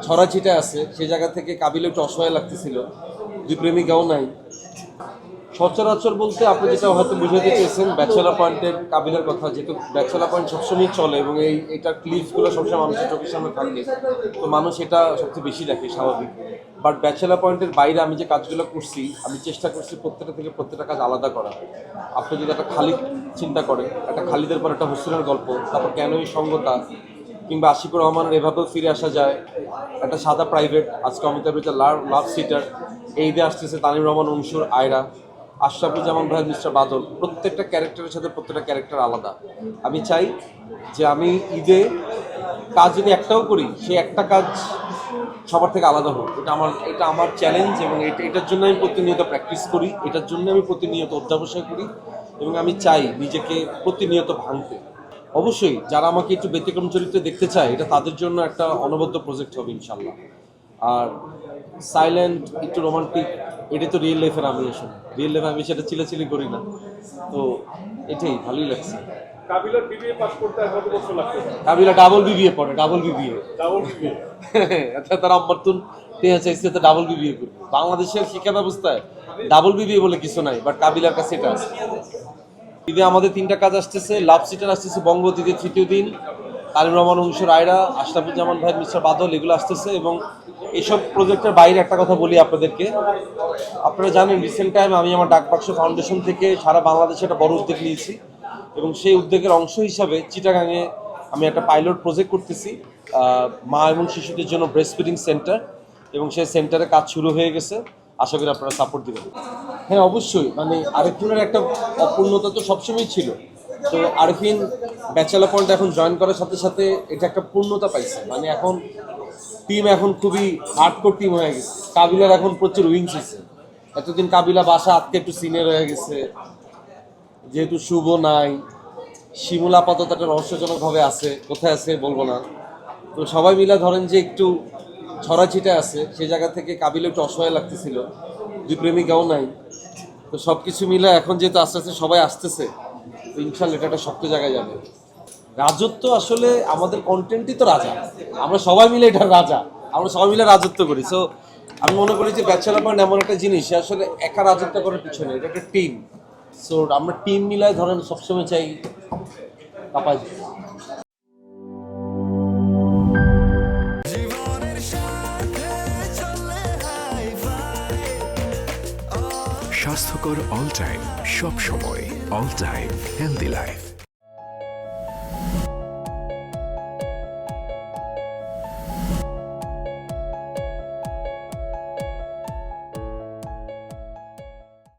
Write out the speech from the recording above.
ছড়াছিটা আছে, সেই জায়গা থেকে কাবিলে একটু অসহায় লাগতেছিল, দুই প্রেমিকাও নাই। সচরাচর বলতে আপনি যেটা হয়তো বুঝাতে চেয়েছেন ব্যাচেলার পয়েন্টের কাবিলের কথা, যেহেতু ব্যাচেলার পয়েন্ট সবসময় চলে এবং এটার ক্লিপসগুলো সবসময় মানুষের চোখের সামনে থাকে, তো মানুষ এটা সবচেয়ে বেশি দেখে, স্বাভাবিক। বাট ব্যাচেলার পয়েন্টের বাইরে আমি যে কাজগুলো করছি, আমি চেষ্টা করছি প্রত্যেকটা থেকে প্রত্যেকটা কাজ আলাদা করা। আপনি যদি একটা খালিদ চিন্তা করেন, একটা খালিদের পর একটা হোসেনের গল্প, তারপর কেন এই সঙ্গতা, কিংবা আশিকুর রহমানের এভাবেও ফিরে আসা যায়, একটা সাদা প্রাইভেট, আজকে অমিতাভ বচ্চন লাভ সিটার, এই দিয়ে আসতেছে তানিম রহমান, অংশুর, আয়রা, আশরাফুজ্জামান ভাই, মিস্টার বাদল, প্রত্যেকটা ক্যারেক্টারের সাথে প্রত্যেকটা ক্যারেক্টার আলাদা। আমি চাই যে আমি ঈদে কাজ যদি একটাও করি, সেই একটা কাজ সবার থেকে আলাদা হোক। এটা আমার চ্যালেঞ্জ এবং এটার জন্য আমি প্রতিনিয়ত প্র্যাকটিস করি, এটার জন্য আমি প্রতিনিয়ত অধ্যাবসায় করি এবং আমি চাই নিজেকে প্রতিনিয়ত ভাঙতে। অবশ্যই যারা আমাকে একটু ব্যতিক্রম চরিত্রে দেখতে চায়, এটা তাদের জন্য একটা অনবদ্য প্রজেক্ট হবে ইনশাল্লাহ। আর সাইলেন্ট, একটু রোমান্টিক, এটা তো রিয়েল লাইফের আমি, আসলে রিয়েল লাইফে আমি সেটা চিলাচিলি করি না, তো এটাই ভালোই লাগছে। কাবিলার বিবিএ পাস করতে আর কত বছর লাগবে? কাবিলা ডাবল বিবিএ পড়ে, ডাবল বিবিএ। Double BBA? তার আম্মার তুন টেয়া চাইছে তো ডাবল বিবিএ করবে। বাংলাদেশের শিক্ষা ব্যবস্থায় ডাবল বিবিএ বলে কিছু নাই, বাট কাবিলার কাছে এটা আছে। ঈদে আমাদের 3টা কাজ আসতেছে। লাভ সিটার আসতেছে বঙ্গবন্ধুদের 3য় দিন, তানিম রহমান, অংশুর, আয়রা, আশরাফুজ্জামান ভাই, মিস্টার বাদল, এগুলো আসতেছে। এবং এইসব প্রজেক্টের বাইরে একটা কথা বলি আপনাদেরকে, আপনারা জানেন রিসেন্ট টাইম আমি আমার ডাকবাক্স ফাউন্ডেশন থেকে সারা বাংলাদেশে একটা বড় উদ্যোগ নিয়েছি এবং সেই উদ্যোগের অংশ হিসাবে চিটাগাংয়ে আমি একটা পাইলট প্রজেক্ট করতেছি, মা এবং শিশুদের জন্য ব্রেস্ট ফিডিং সেন্টার, এবং সেই সেন্টারে কাজ শুরু হয়ে গেছে। আশা করি আপনারা সাপোর্ট দিবেন। হ্যাঁ, অবশ্যই, মানে আরেফিনের একটা অপূর্ণতা তো সবসময় ছিল, তো আরেফিন ব্যাচেলার পয়েন্ট এখন জয়েন করার সাথে সাথে এটা একটা পূর্ণতা পাইছে। মানে এখন টিম এখন খুবই হার্ডকোর টিম হয়ে গেছে। কাবিলার এখন প্রচুর উইংস হয়েছে। এতদিন কাবিলা বাসা আজকে একটু সিনিয়র হয়ে গেছে, যেহেতু শুভ নাই, শিমুল আপাতত একটা রহস্যজনকভাবে আছে, কোথায় আছে বলবো না, তো সবাই মিলে ধরেন যে একটু ছড়াছিটা আছে, সেই জায়গা থেকে কাবিলে একটু অসহায় লাগতেছিল, দুই প্রেমিকাও নাই, তো সব কিছু মিলে এখন যেহেতু আস্তে আস্তে সবাই আসতেছে, তো ইনশাল্লাহ এটা একটা শক্ত জায়গায় যাবে। রাজত্ব আসলে আমাদের কন্টেন্টই তো রাজা, আমরা সবাই মিলে এটা রাজা, আমরা সবাই মিলে রাজত্ব করি। সো আমি মনে করি যে ব্যাচেলার পয়েন্ট এমন একটা জিনিস, আসলে একা রাজত্ব করার পিছনে এটা একটা টিম। সো আমরা টিম মিলায় ধরেন সবসময় চাই কাপাই। স্বাস্থ্যকর অল টাইম, সব সময় অল টাইম হেলদি লাইফ।